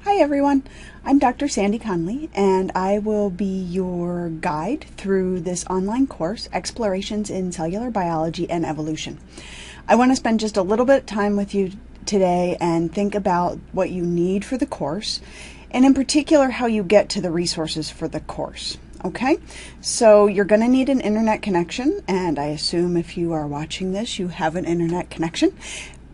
Hi everyone, I'm Dr. Sandy Conley and I will be your guide through this online course, Explorations in Cellular Biology and Evolution. I want to spend just a little bit of time with you today and think about what you need for the course, and in particular how you get to the resources for the course. Okay, so you're going to need an internet connection, and I assume if you are watching this you have an internet connection.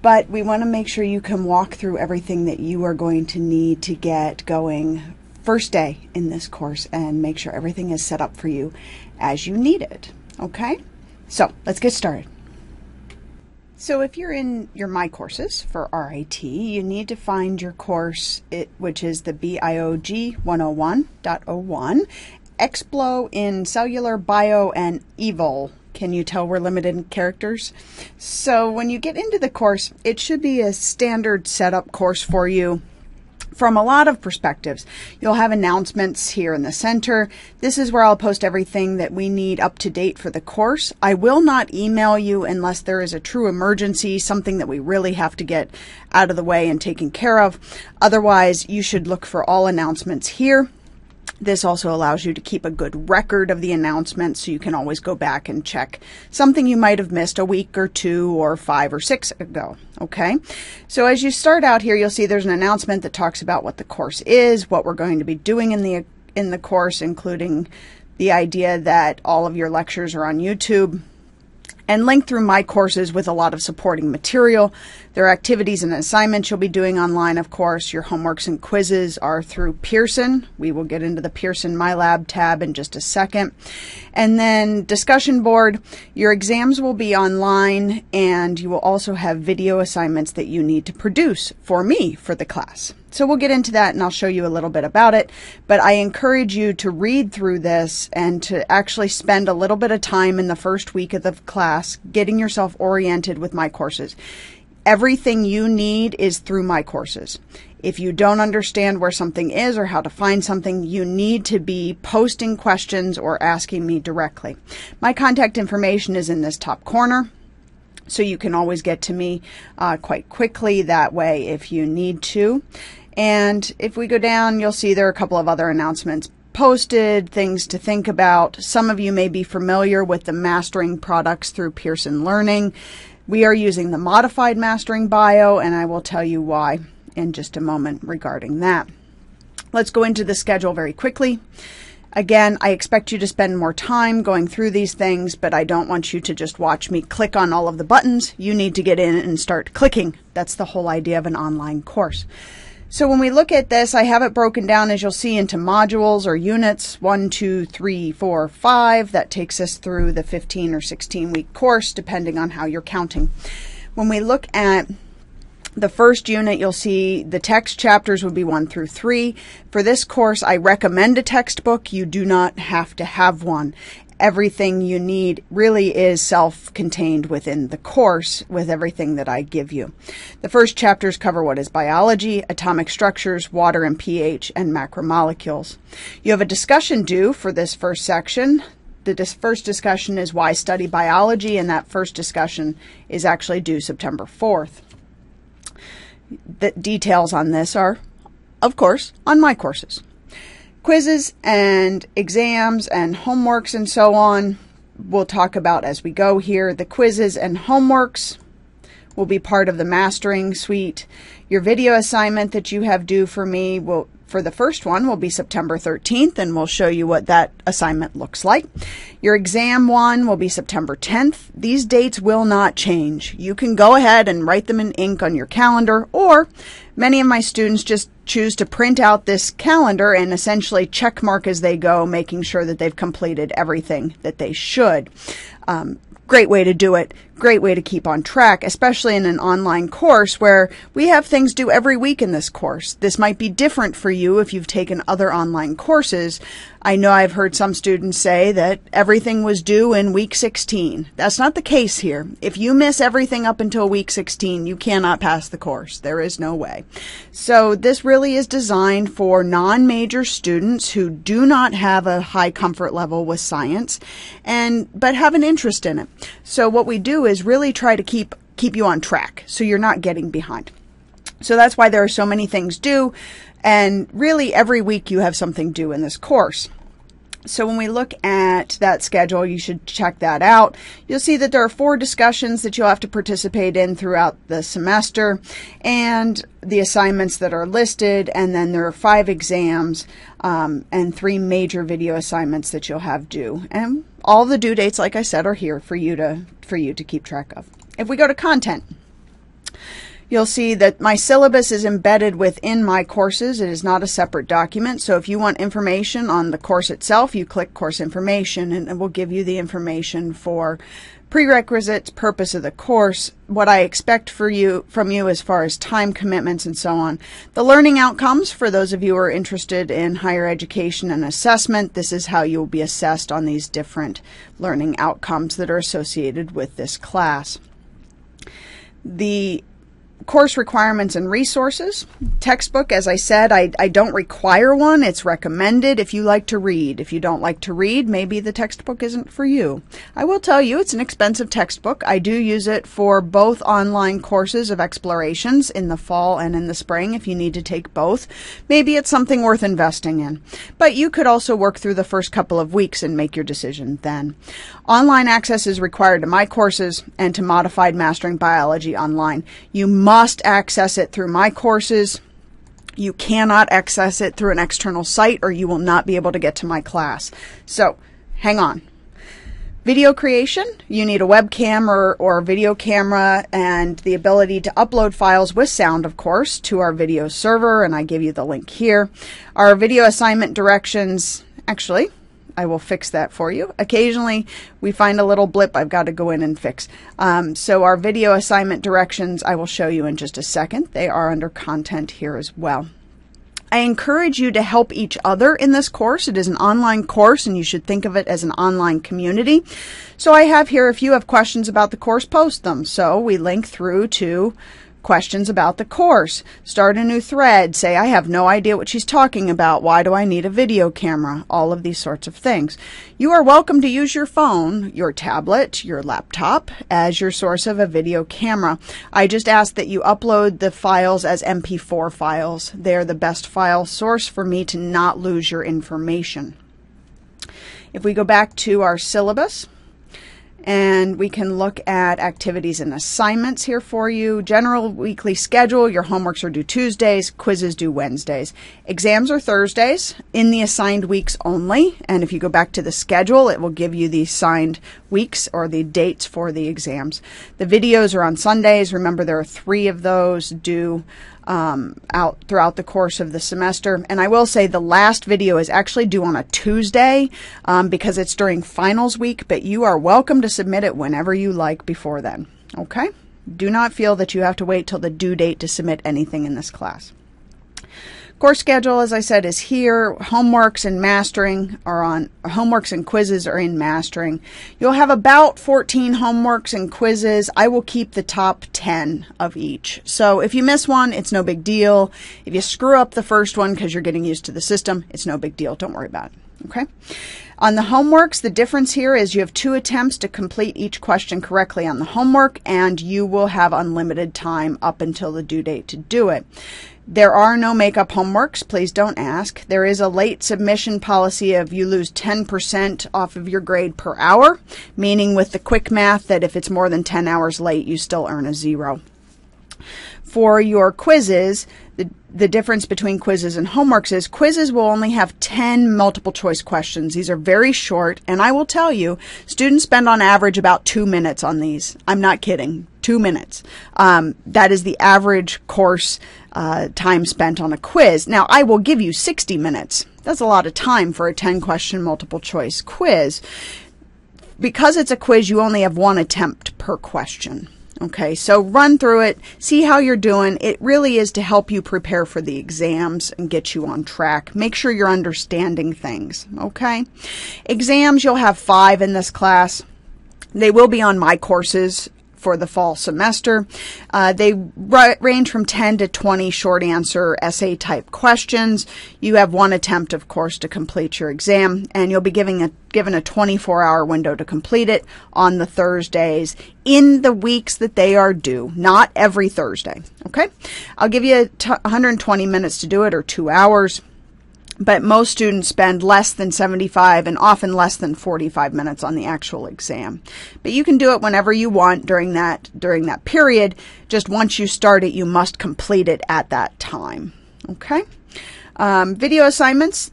But we want to make sure you can walk through everything that you are going to need to get going first day in this course and make sure everything is set up for you as you need it. Okay? So let's get started. So if you're in your My Courses for RIT, you need to find your course, which is the BIOG 101.01, Explo in Cellular Bio and Evol. Can you tell we're limited in characters? So when you get into the course, it should be a standard setup course for you from a lot of perspectives. You'll have announcements here in the center. This is where I'll post everything that we need up to date for the course. I will not email you unless there is a true emergency, something that we really have to get out of the way and taken care of. Otherwise, you should look for all announcements here. This also allows you to keep a good record of the announcements, so you can always go back and check something you might have missed a week or 2 or 5 or 6 ago. Okay, so as you start out here, you'll see there's an announcement that talks about what the course is, what we're going to be doing in the course, including the idea that all of your lectures are on YouTube, and link through My Courses with a lot of supporting material. There are activities and assignments you'll be doing online, of course. Your homeworks and quizzes are through Pearson. We will get into the Pearson MyLab tab in just a second. And then discussion board, your exams will be online, and you will also have video assignments that you need to produce for me for the class. So we'll get into that and I'll show you a little bit about it, but I encourage you to read through this and to actually spend a little bit of time in the first week of the class getting yourself oriented with My Courses. Everything you need is through My Courses. If you don't understand where something is or how to find something, you need to be posting questions or asking me directly. My contact information is in this top corner, so you can always get to me quite quickly that way if you need to. And if we go down, you'll see there are a couple of other announcements posted, things to think about. Some of you may be familiar with the mastering products through Pearson Learning. We are using the modified mastering bio, and I will tell you why in just a moment regarding that. Let's go into the schedule very quickly. Again, I expect you to spend more time going through these things, but I don't want you to just watch me click on all of the buttons. You need to get in and start clicking. That's the whole idea of an online course. So when we look at this, I have it broken down, as you'll see, into modules or units, 1, 2, 3, 4, 5. That takes us through the 15 or 16 week course, depending on how you're counting. When we look at the first unit, you'll see the text chapters would be 1 through 3. For this course, I recommend a textbook. You do not have to have one. Everything you need really is self-contained within the course with everything that I give you. The first chapters cover what is biology, atomic structures, water and pH, and macromolecules. You have a discussion due for this first section. The first discussion is why study biology, and that first discussion is actually due September 4th. The details on this are, of course, on My Courses. Quizzes and exams and homeworks and so on, we'll talk about as we go here. The quizzes and homeworks will be part of the mastering suite. Your video assignment that you have due for me for the first one will be September 13th, and we'll show you what that assignment looks like. Your exam one will be September 10th. These dates will not change. You can go ahead and write them in ink on your calendar, or many of my students just choose to print out this calendar and essentially check mark as they go, making sure that they've completed everything that they should. Great way to do it. Great way to keep on track, especially in an online course where we have things due every week in this course. This might be different for you if you've taken other online courses. I know I've heard some students say that everything was due in week 16. That's not the case here. If you miss everything up until week 16, you cannot pass the course. There is no way. So this really is designed for non-major students who do not have a high comfort level with science but have an interest in it. So what we do is really try to keep you on track so you're not getting behind. So that's why there are so many things due, and really every week you have something due in this course. So when we look at that schedule, you should check that out. You'll see that there are 4 discussions that you'll have to participate in throughout the semester, and the assignments that are listed, and then there are 5 exams and 3 major video assignments that you'll have due. And all the due dates, like I said, are here for you to keep track of. If we go to content, you'll see that my syllabus is embedded within my courses. It is not a separate document. So if you want information on the course itself, you click course information, and it will give you the information for prerequisites, purpose of the course, what I expect from you as far as time commitments and so on. The learning outcomes, for those of you who are interested in higher education and assessment, this is how you will be assessed on these different learning outcomes that are associated with this class. The course requirements and resources. Textbook, as I said, I don't require one. It's recommended if you like to read. If you don't like to read, maybe the textbook isn't for you. I will tell you it's an expensive textbook. I do use it for both online courses of explorations in the fall and in the spring if you need to take both. Maybe it's something worth investing in. But you could also work through the first couple of weeks and make your decision then. Online access is required to my courses and to Modified Mastering Biology Online. You must access it through my courses. You cannot access it through an external site, or you will not be able to get to my class. So hang on. Video creation, you need a webcam or a video camera and the ability to upload files with sound, of course, to our video server, and I give you the link here. Our video assignment directions, actually, I will fix that for you. Occasionally, we find a little blip I've got to go in and fix. So our video assignment directions, I will show you in just a second. They are under content here as well. I encourage you to help each other in this course. It is an online course, and you should think of it as an online community. So I have here, if you have questions about the course, post them. So we link through to questions about the course. Start a new thread. Say, I have no idea what she's talking about. Why do I need a video camera? All of these sorts of things. You are welcome to use your phone, your tablet, your laptop as your source of a video camera. I just ask that you upload the files as MP4 files. They are the best file source for me to not lose your information. If we go back to our syllabus, and we can look at activities and assignments here for you. General weekly schedule, your homeworks are due Tuesdays, quizzes due Wednesdays. Exams are Thursdays in the assigned weeks only. And if you go back to the schedule, it will give you the assigned weeks or the dates for the exams. The videos are on Sundays. Remember, there are 3 of those due out throughout the course of the semester. And I will say the last video is actually due on a Tuesday because it's during finals week, but you are welcome to submit it whenever you like before then. Okay? Do not feel that you have to wait till the due date to submit anything in this class. Course schedule, as I said, is here. Homeworks and mastering are on, homeworks and quizzes are in mastering. You'll have about 14 homeworks and quizzes. I will keep the top 10 of each. So if you miss one, it's no big deal. If you screw up the first one because you're getting used to the system, it's no big deal. Don't worry about it. Okay? On the homeworks, the difference here is you have 2 attempts to complete each question correctly on the homework, and you will have unlimited time up until the due date to do it. There are no makeup homeworks. Please don't ask. There is a late submission policy of you lose 10% off of your grade per hour, meaning with the quick math that if it's more than 10 hours late, you still earn a 0. For your quizzes, the difference between quizzes and homeworks is quizzes will only have 10 multiple choice questions. These are very short, and I will tell you, students spend on average about 2 minutes on these. I'm not kidding. 2 minutes. That is the average course time spent on a quiz. Now, I will give you 60 minutes. That's a lot of time for a 10-question multiple choice quiz. Because it's a quiz, you only have 1 attempt per question. Okay, so run through it, see how you're doing. It really is to help you prepare for the exams and get you on track. Make sure you're understanding things, okay? Exams, you'll have 5 in this class. They will be on my courses for the fall semester. They range from 10 to 20 short answer essay type questions. You have one attempt, of course, to complete your exam, and you'll be given a 24-hour window to complete it on the Thursdays in the weeks that they are due, not every Thursday. Okay? I'll give you 120 minutes to do it, or 2 hours. But most students spend less than 75 and often less than 45 minutes on the actual exam. But you can do it whenever you want during that period. Just once you start it, you must complete it at that time. Okay? Video assignments.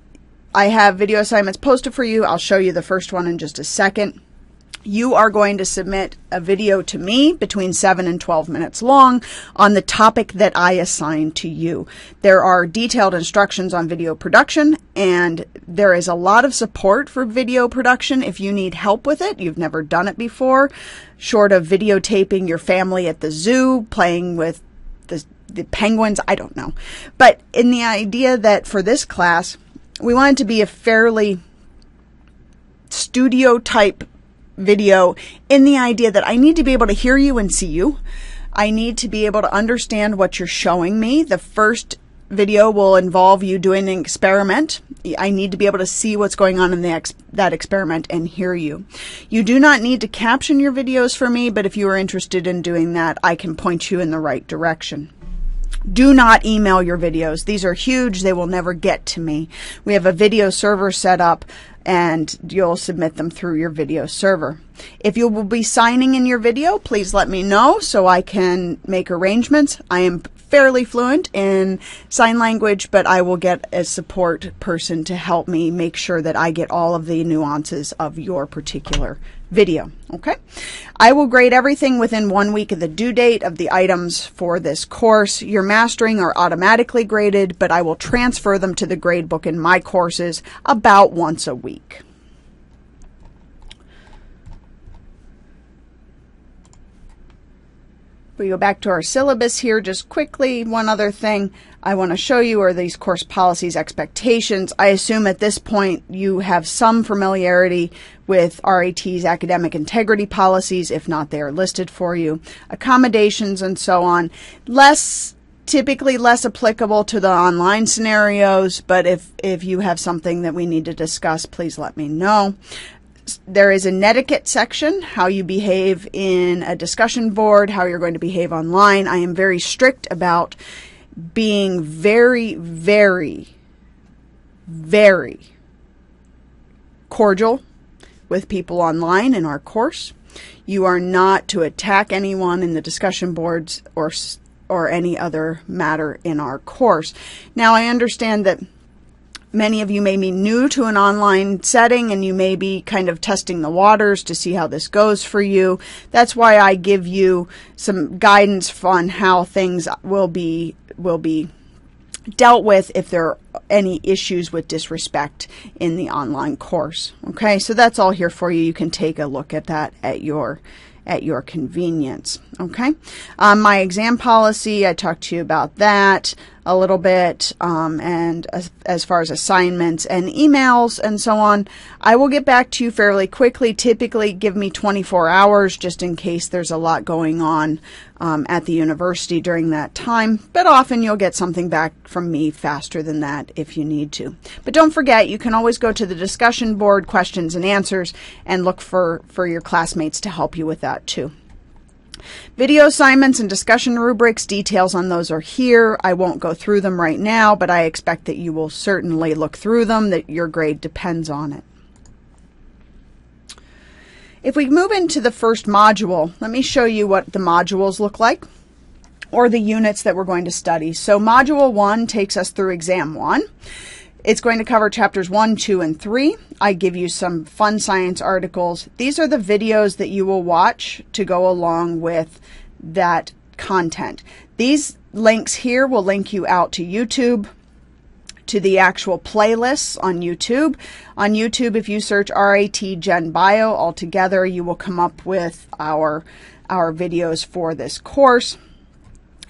I have video assignments posted for you. I'll show you the first one in just a second. You are going to submit a video to me between 7 and 12 minutes long on the topic that I assign to you. There are detailed instructions on video production, and there is a lot of support for video production if you need help with it. You've never done it before, short of videotaping your family at the zoo, playing with the penguins, I don't know. But in the idea that for this class, we want it to be a fairly studio type video, in the idea that I need to be able to hear you and see you. I need to be able to understand what you're showing me. The first video will involve you doing an experiment. I need to be able to see what's going on in that experiment and hear you. You do not need to caption your videos for me, but if you are interested in doing that, I can point you in the right direction. Do not email your videos. These are huge. They will never get to me. We have a video server set up, and you'll submit them through your video server. If you will be signing in your video, please let me know so I can make arrangements. I am fairly fluent in sign language, but I will get a support person to help me make sure that I get all of the nuances of your particular video. Okay? I will grade everything within 1 week of the due date of the items for this course. Your mastering are automatically graded, but I will transfer them to the grade book in my courses about once a week. We go back to our syllabus here just quickly. One other thing I want to show you are these course policies expectations. I assume at this point you have some familiarity with RIT's academic integrity policies. If not, they are listed for you. Accommodations and so on. Typically less applicable to the online scenarios, but if you have something that we need to discuss, please let me know. There is a netiquette section, how you behave in a discussion board, how you're going to behave online. I am very strict about being very, very, very cordial with people online in our course. You are not to attack anyone in the discussion boards or any other matter in our course. Now, I understand that many of you may be new to an online setting, and you may be kind of testing the waters to see how this goes for you. That's why I give you some guidance on how things will be dealt with if there are any issues with disrespect in the online course. Okay, so that's all here for you. You can take a look at that at your convenience. Okay, my exam policy, I talked to you about that a little bit, and as far as assignments and emails and so on, I will get back to you fairly quickly. Typically give me 24 hours just in case there's a lot going on at the university during that time, but often you'll get something back from me faster than that if you need to. But don't forget, you can always go to the discussion board, questions and answers, and look for your classmates to help you with that too. Video assignments and discussion rubrics, details on those are here. I won't go through them right now, but I expect that you will certainly look through them, that your grade depends on it. If we move into the first module, let me show you what the modules look like, or the units that we're going to study. So Module 1 takes us through Exam 1. It's going to cover chapters 1, 2, and 3. I give you some fun science articles. These are the videos that you will watch to go along with that content. These links here will link you out to YouTube, to the actual playlists on YouTube. On YouTube, if you search RIT Gen Bio altogether, you will come up with our videos for this course.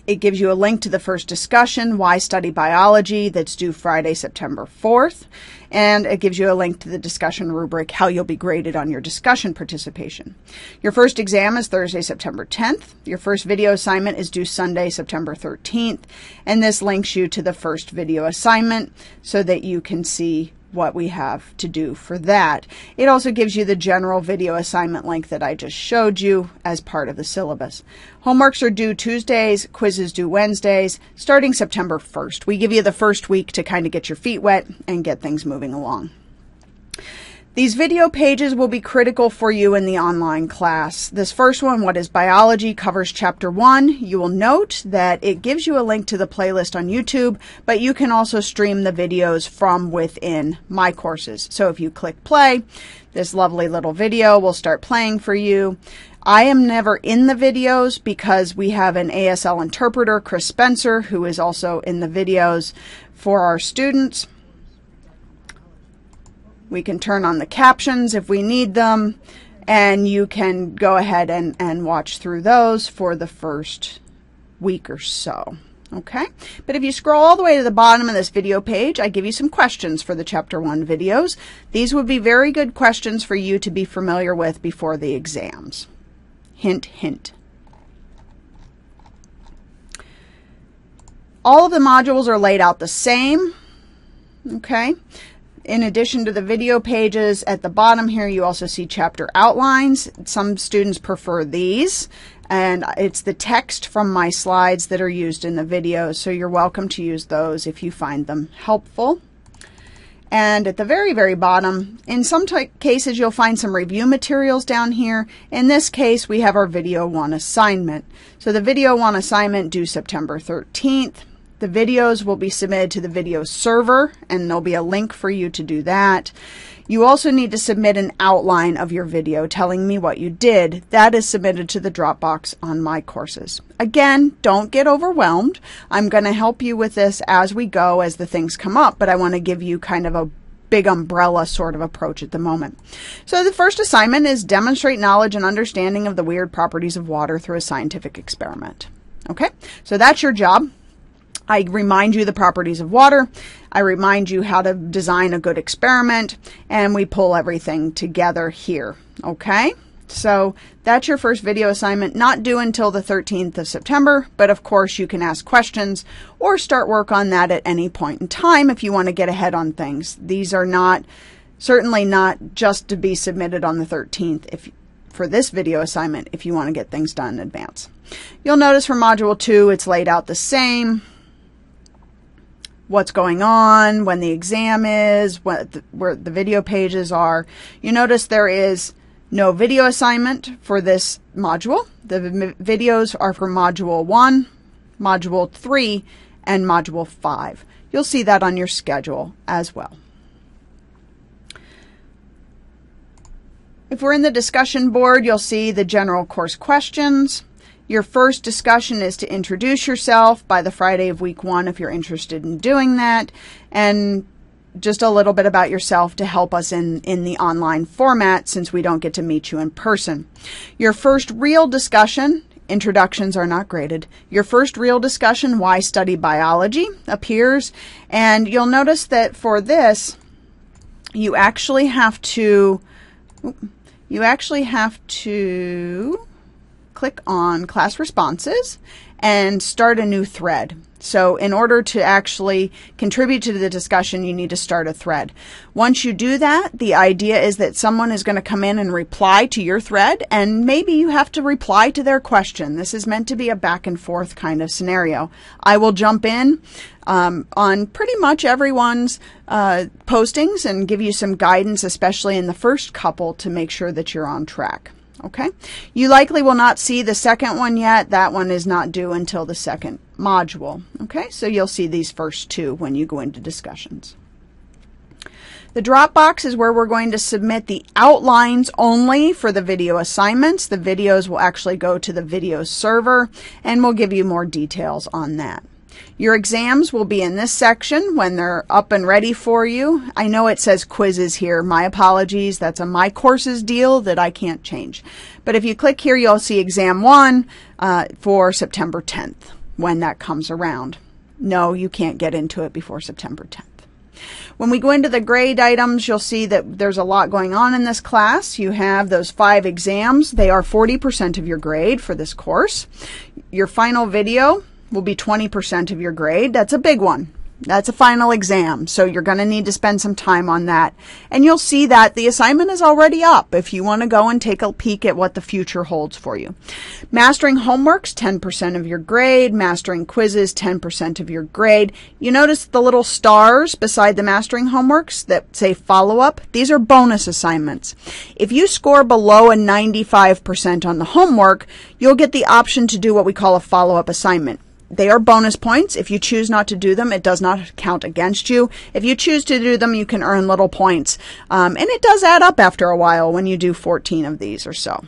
It gives you a link to the first discussion, Why Study Biology, that's due Friday, September 4th. And it gives you a link to the discussion rubric, how you'll be graded on your discussion participation. Your first exam is Thursday, September 10th. Your first video assignment is due Sunday, September 13th. And this links you to the first video assignment so that you can see what we have to do for that. It also gives you the general video assignment link that I just showed you as part of the syllabus. Homeworks are due Tuesdays, quizzes due Wednesdays, starting September 1st. We give you the first week to kind of get your feet wet and get things moving along. These video pages will be critical for you in the online class. This first one, What is Biology, covers Chapter 1. You will note that it gives you a link to the playlist on YouTube, but you can also stream the videos from within my courses. So if you click play, this lovely little video will start playing for you. I am never in the videos because we have an ASL interpreter, Chris Spencer, who is also in the videos for our students. We can turn on the captions if we need them, and you can go ahead and watch through those for the first week or so. Okay? But if you scroll all the way to the bottom of this video page, I give you some questions for the Chapter 1 videos. These would be very good questions for you to be familiar with before the exams. Hint, hint. All of the modules are laid out the same. Okay? In addition to the video pages, at the bottom here, you also see chapter outlines. Some students prefer these, and it's the text from my slides that are used in the videos, so you're welcome to use those if you find them helpful. And at the very, very bottom, in some cases, you'll find some review materials down here. In this case, we have our Video 1 assignment. So the Video 1 assignment due September 13th. The videos will be submitted to the video server, and there'll be a link for you to do that. You also need to submit an outline of your video telling me what you did. That is submitted to the Dropbox on my courses. Again, don't get overwhelmed. I'm going to help you with this as we go, as the things come up, but I want to give you kind of a big umbrella sort of approach at the moment. So the first assignment is demonstrate knowledge and understanding of the weird properties of water through a scientific experiment. Okay, so that's your job. I remind you the properties of water. I remind you how to design a good experiment, and we pull everything together here. Okay? So that's your first video assignment, not due until the 13th of September, but of course you can ask questions or start work on that at any point in time if you want to get ahead on things. These are certainly not just to be submitted on the 13th for this video assignment if you want to get things done in advance. You'll notice for Module 2, it's laid out the same. What's going on, when the exam is, where the video pages are. You notice there is no video assignment for this module. The videos are for Module 1, Module 3, and Module 5. You'll see that on your schedule as well. If we're in the discussion board, you'll see the general course questions. Your first discussion is to introduce yourself by the Friday of week 1 if you're interested in doing that, and just a little bit about yourself to help us in the online format since we don't get to meet you in person. Your first real discussion, introductions are not graded, your first real discussion, Why Study Biology, appears, and you'll notice that for this, you actually have to click on class responses and start a new thread. So in order to actually contribute to the discussion, you need to start a thread. Once you do that, the idea is that someone is going to come in and reply to your thread, and maybe you have to reply to their question. This is meant to be a back and forth kind of scenario. I will jump in on pretty much everyone's postings and give you some guidance, especially in the first couple, to make sure that you're on track. Okay, you likely will not see the second one yet. That one is not due until the second module. Okay, so you'll see these first two when you go into discussions. The Dropbox is where we're going to submit the outlines only for the video assignments. The videos will actually go to the video server, and we'll give you more details on that. Your exams will be in this section when they're up and ready for you. I know it says quizzes here. My apologies. That's a My Courses deal that I can't change. But if you click here, you'll see Exam 1 for September 10th. when that comes around. No, you can't get into it before September 10th. When we go into the grade items, you'll see that there's a lot going on in this class. You have those 5 exams. They are 40% of your grade for this course. Your final video will be 20% of your grade. That's a big one. That's a final exam, so you're going to need to spend some time on that. And you'll see that the assignment is already up if you want to go and take a peek at what the future holds for you. Mastering homeworks, 10% of your grade. Mastering quizzes, 10% of your grade. You notice the little stars beside the mastering homeworks that say follow-up? These are bonus assignments. If you score below a 95% on the homework, you'll get the option to do what we call a follow-up assignment. They are bonus points. If you choose not to do them, it does not count against you. If you choose to do them, you can earn little points. And it does add up after a while when you do 14 of these or so.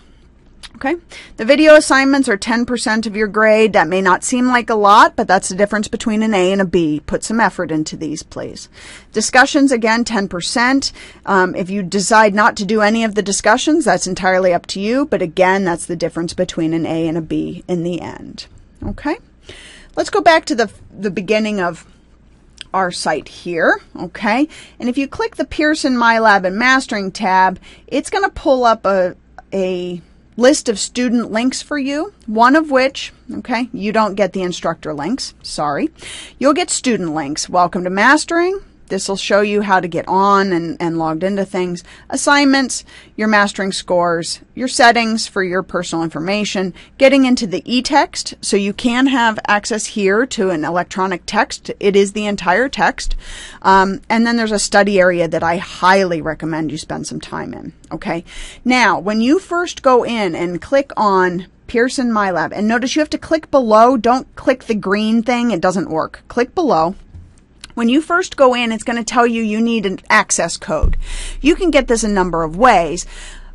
Okay. The video assignments are 10% of your grade. That may not seem like a lot, but that's the difference between an A and a B. Put some effort into these, please. Discussions, again, 10%. If you decide not to do any of the discussions, that's entirely up to you. But again, that's the difference between an A and a B in the end. Okay. Let's go back to the beginning of our site here, okay? And if you click the Pearson MyLab and Mastering tab, it's going to pull up a list of student links for you, one of which, okay, you don't get the instructor links, sorry. You'll get student links. Welcome to Mastering. This will show you how to get on and logged into things. Assignments, your mastering scores, your settings for your personal information, getting into the e-text, so you can have access here to an electronic text. It is the entire text. And then there's a study area that I highly recommend you spend some time in. Okay. Now, when you first go in and click on Pearson MyLab, and notice you have to click below. Don't click the green thing. It doesn't work. Click below. When you first go in, it's going to tell you you need an access code. You can get this a number of ways.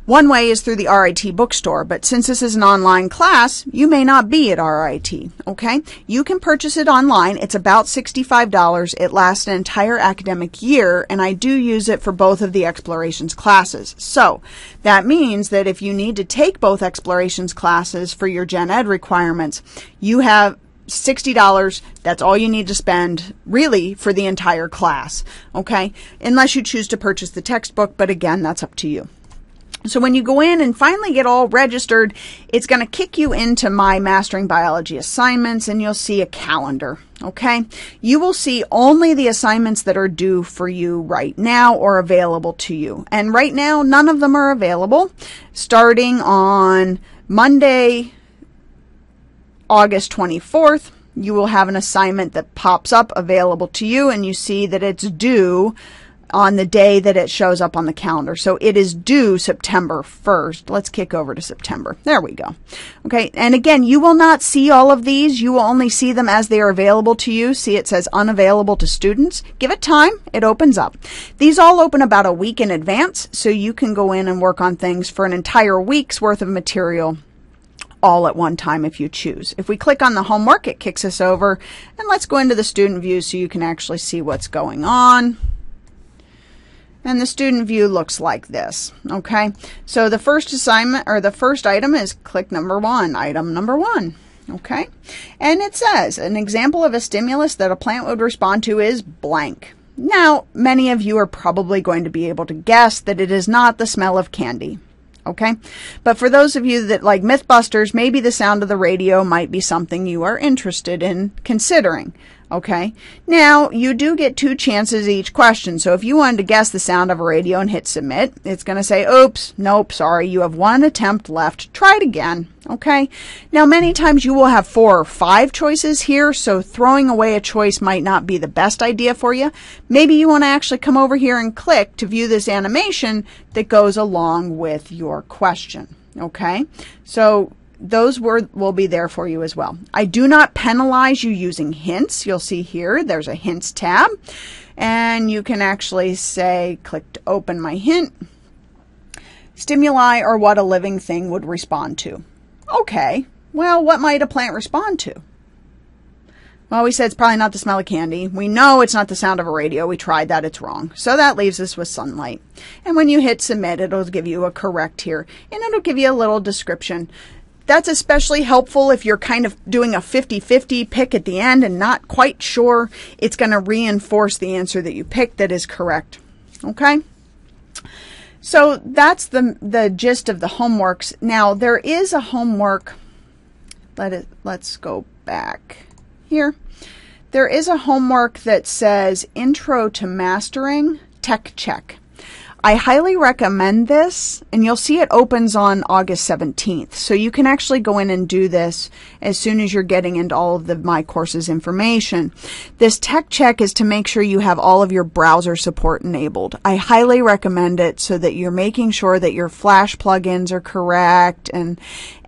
One way is through the RIT bookstore, but since this is an online class, you may not be at RIT, okay? You can purchase it online. It's about $65. It lasts an entire academic year, and I do use it for both of the Explorations classes. So that means that if you need to take both Explorations classes for your Gen Ed requirements, you have $60. That's all you need to spend really for the entire class, okay? Unless you choose to purchase the textbook, but again, that's up to you. So when you go in and finally get all registered, it's going to kick you into My Mastering Biology Assignments, and you'll see a calendar, okay? You will see only the assignments that are due for you right now or available to you. And right now, none of them are available. Starting on Monday, August 24th, you will have an assignment that pops up available to you, and you see that it's due on the day that it shows up on the calendar. So it is due September 1st. Let's kick over to September. There we go. Okay, and again, you will not see all of these. You will only see them as they are available to you. See, it says unavailable to students. Give it time. It opens up. These all open about a week in advance, so you can go in and work on things for an entire week's worth of material all at one time if you choose. If we click on the homework, it kicks us over, and let's go into the student view so you can actually see what's going on. And the student view looks like this, okay? So the first assignment, or the first item, is click number 1, item number 1, okay? And it says, an example of a stimulus that a plant would respond to is blank. Now, many of you are probably going to be able to guess that it is not the smell of candy. Okay, but for those of you that like Mythbusters, maybe the sound of the radio might be something you are interested in considering. Okay, now you do get 2 chances each question. So if you wanted to guess the sound of a radio and hit submit, it's going to say, oops, nope, sorry, you have 1 attempt left. Try it again. Okay, now many times you will have 4 or 5 choices here, so throwing away a choice might not be the best idea for you. Maybe you want to actually come over here and click to view this animation that goes along with your question. Okay, so those will be there for you as well. I do not penalize you using hints. You'll see here there's a hints tab, and you can actually say, click to open my hint. Stimuli or what a living thing would respond to. Okay, well, what might a plant respond to? Well, we said it's probably not the smell of candy. We know it's not the sound of a radio. We tried that. It's wrong. So that leaves us with sunlight. And when you hit submit, it'll give you a correct here, and it'll give you a little description. That's especially helpful if you're kind of doing a 50-50 pick at the end and not quite sure. It's going to reinforce the answer that you picked that is correct. Okay? So that's the gist of the homeworks. Now, there is a homework. Let's go back here. There is a homework that says Intro to Mastering Tech Check. I highly recommend this, and you'll see it opens on August 17th. So you can actually go in and do this as soon as you're getting into all of the My Courses information. This tech check is to make sure you have all of your browser support enabled. I highly recommend it so that you're making sure that your Flash plugins are correct and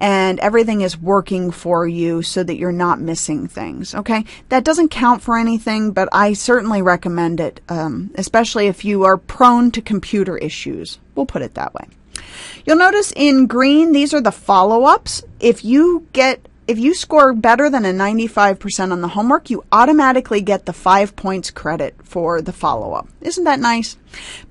everything is working for you so that you're not missing things. Okay? That doesn't count for anything, but I certainly recommend it, especially if you are prone to computer issues. We'll put it that way. You'll notice in green, these are the follow-ups. If you score better than a 95% on the homework, you automatically get the 5 points credit for the follow-up. Isn't that nice?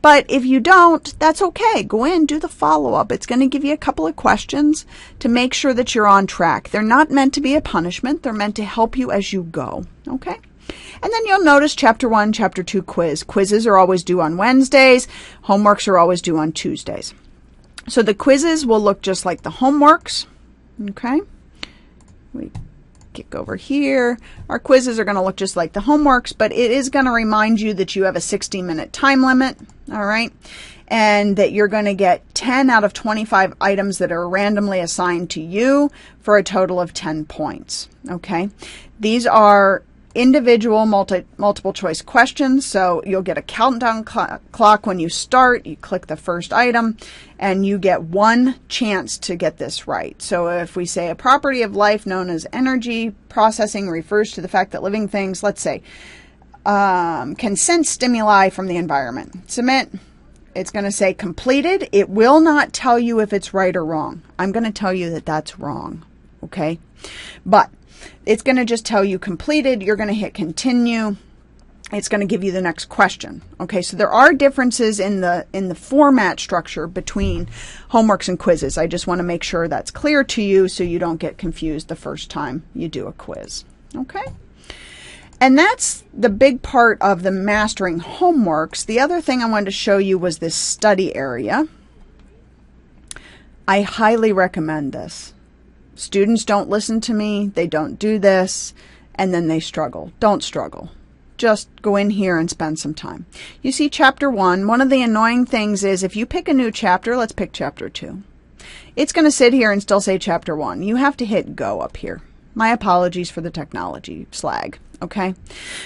But if you don't, that's okay. Go in, do the follow-up. It's going to give you a couple of questions to make sure that you're on track. They're not meant to be a punishment. They're meant to help you as you go. Okay? And then you'll notice Chapter 1, Chapter 2 quiz. Quizzes are always due on Wednesdays. Homeworks are always due on Tuesdays. So the quizzes will look just like the homeworks. Okay? We kick over here. Our quizzes are going to look just like the homeworks, but it is going to remind you that you have a 60-minute time limit. All right? And that you're going to get 10 out of 25 items that are randomly assigned to you for a total of 10 points. Okay? These are individual multiple choice questions, so you'll get a countdown clock when you start. You click the first item and you get one chance to get this right. So if we say a property of life known as energy processing refers to the fact that living things, let's say, can sense stimuli from the environment. Submit. It's going to say completed. It will not tell you if it's right or wrong. I'm going to tell you that that's wrong. Okay? But it's going to just tell you completed. You're going to hit continue. It's going to give you the next question. Okay, so there are differences in the format structure between homeworks and quizzes. I just want to make sure that's clear to you so you don't get confused the first time you do a quiz. Okay? And that's the big part of the mastering homeworks. The other thing I wanted to show you was this study area. I highly recommend this. Students don't listen to me, they don't do this, and then they struggle. Don't struggle. Just go in here and spend some time. You see Chapter 1. One of the annoying things is if you pick a new chapter, let's pick Chapter 2. It's going to sit here and still say Chapter 1. You have to hit go up here. My apologies for the technology slag. Okay?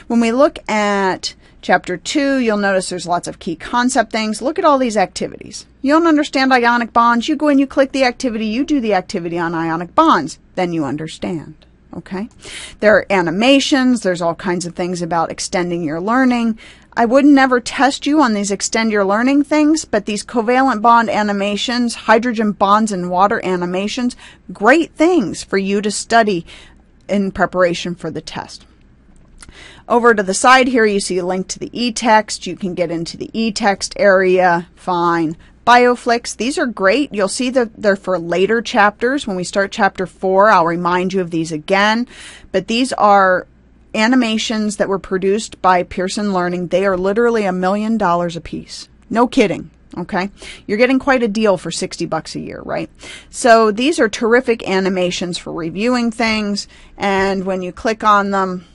When we look at Chapter 2, you'll notice there's lots of key concept things. Look at all these activities. You don't understand ionic bonds. You go in, you click the activity, you do the activity on ionic bonds. Then you understand. Okay? There are animations. There's all kinds of things about extending your learning. I would never test you on these extend your learning things, but these covalent bond animations, hydrogen bonds and water animations, great things for you to study in preparation for the test. Over to the side here, you see a link to the e-text. You can get into the e-text area. Fine. Bioflicks, these are great. You'll see that they're for later chapters. When we start Chapter 4, I'll remind you of these again. But these are animations that were produced by Pearson Learning. They are literally $1 million a piece. No kidding. Okay? You're getting quite a deal for $60 a year, right? So these are terrific animations for reviewing things. And when you click on them,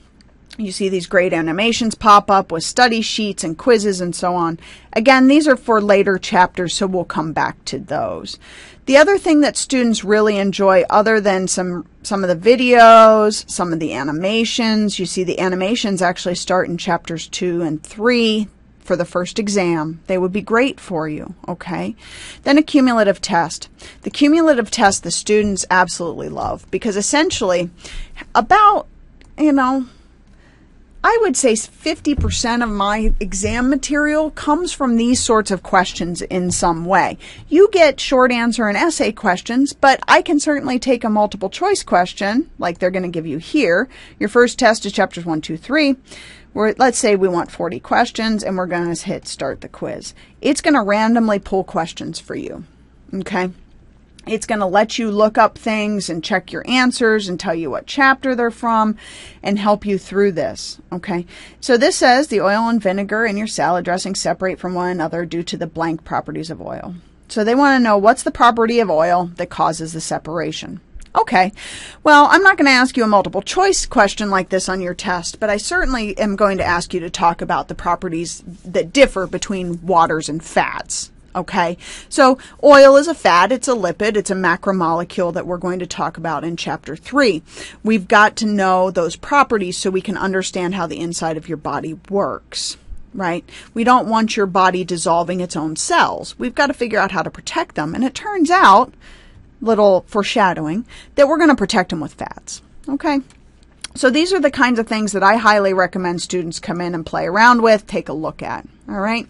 you see these great animations pop up with study sheets and quizzes and so on. Again, these are for later chapters, so we'll come back to those. The other thing that students really enjoy, other than some of the videos, some of the animations, you see the animations actually start in Chapters 2 and 3 for the first exam. They would be great for you, okay? Then a cumulative test. The cumulative test the students absolutely love because essentially about, I would say 50% of my exam material comes from these sorts of questions in some way. You get short answer and essay questions, but I can certainly take a multiple choice question, like they're going to give you here. Your first test is Chapters 1, 2, 3. Where, let's say we want 40 questions, and we're going to hit start the quiz. It's going to randomly pull questions for you, okay? It's going to let you look up things and check your answers and tell you what chapter they're from and help you through this. Okay, so this says the oil and vinegar in your salad dressing separate from one another due to the blank properties of oil. So they want to know, what's the property of oil that causes the separation? Okay, well, I'm not going to ask you a multiple choice question like this on your test, but I certainly am going to ask you to talk about the properties that differ between waters and fats. Okay, so oil is a fat, it's a lipid, it's a macromolecule that we're going to talk about in Chapter 3. We've got to know those properties so we can understand how the inside of your body works, right? We don't want your body dissolving its own cells. We've got to figure out how to protect them, and it turns out, little foreshadowing, that we're going to protect them with fats, okay? So these are the kinds of things that I highly recommend students come in and play around with, take a look at, all right?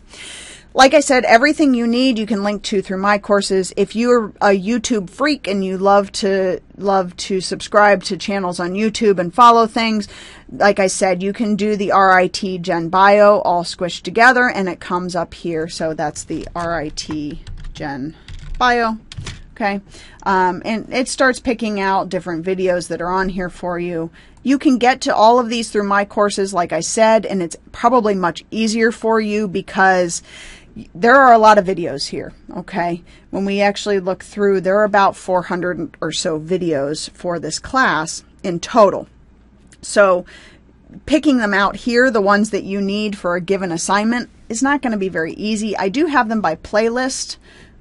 Like I said, everything you need you can link to through my courses. If you're a YouTube freak and you love to subscribe to channels on YouTube and follow things, like I said, you can do the RIT Gen Bio all squished together and it comes up here. So that's the RIT Gen Bio. Okay, and it starts picking out different videos that are on here for you. You can get to all of these through my courses, like I said, and it's probably much easier for you because there are a lot of videos here, okay? When we actually look through, there are about 400 or so videos for this class in total. So picking them out here, the ones that you need for a given assignment, is not going to be very easy. I do have them by playlist,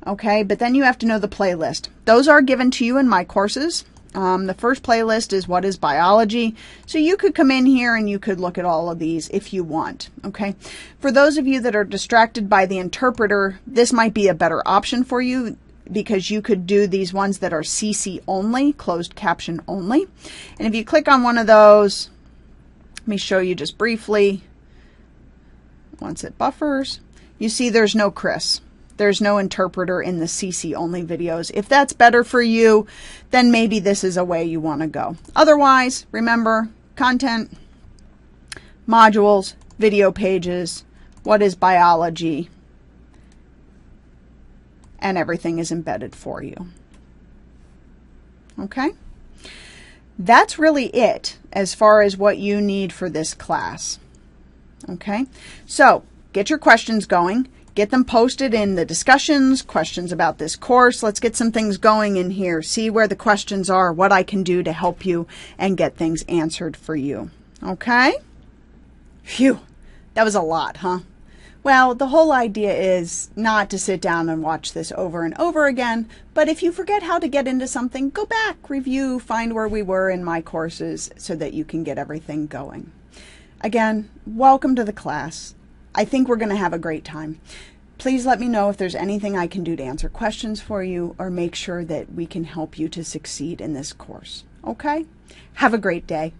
okay? But then you have to know the playlist. Those are given to you in my courses. The first playlist is What is Biology? So you could come in here and you could look at all of these if you want, okay? For those of you that are distracted by the interpreter, this might be a better option for you because you could do these ones that are CC only, closed caption only. And if you click on one of those, let me show you just briefly. Once it buffers, you see there's no Chris. There's no interpreter in the CC only videos. If that's better for you, then maybe this is a way you want to go. Otherwise, remember, content, modules, video pages, what is biology, and everything is embedded for you. Okay? That's really it as far as what you need for this class. Okay? So, get your questions going. Get them posted in the discussions, questions about this course. Let's get some things going in here. See where the questions are, what I can do to help you and get things answered for you. Okay? Phew, that was a lot, huh? Well, the whole idea is not to sit down and watch this over and over again, but if you forget how to get into something, go back, review, find where we were in my courses so that you can get everything going. Again, welcome to the class. I think we're going to have a great time. Please let me know if there's anything I can do to answer questions for you or make sure that we can help you to succeed in this course. Okay? Have a great day.